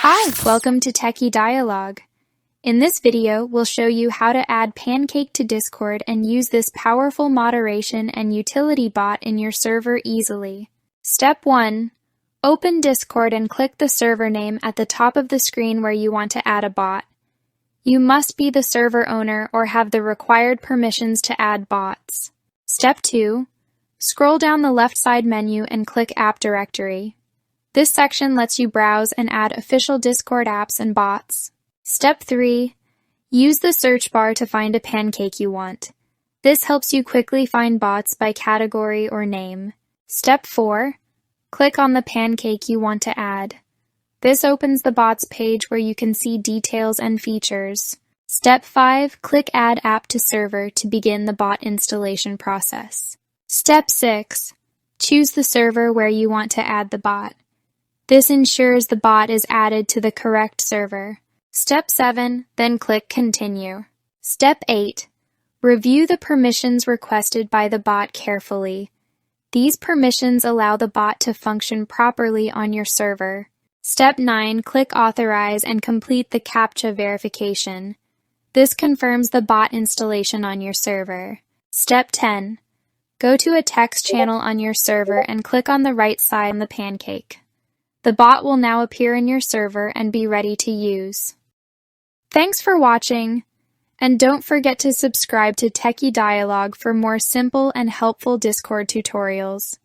Hi, welcome to Techie Dialogue. In this video, we'll show you how to add Pancake to Discord and use this powerful moderation and utility bot in your server easily. Step 1. Open Discord and click the server name at the top of the screen where you want to add a bot. You must be the server owner or have the required permissions to add bots. Step 2. Scroll down the left side menu and click App Directory. This section lets you browse and add official Discord apps and bots. Step 3. Use the search bar to find a pancake you want. This helps you quickly find bots by category or name. Step 4. Click on the pancake you want to add. This opens the bots page where you can see details and features. Step 5. Click Add App to Server to begin the bot installation process. Step 6. Choose the server where you want to add the bot. This ensures the bot is added to the correct server. Step 7. Then click Continue. Step 8. Review the permissions requested by the bot carefully. These permissions allow the bot to function properly on your server. Step 9. Click Authorize and complete the CAPTCHA verification. This confirms the bot installation on your server. Step 10. Go to a text channel on your server and click on the right side on the pancake. The bot will now appear in your server and be ready to use. Thanks for watching, and don't forget to subscribe to Techie Dialogue for more simple and helpful Discord tutorials.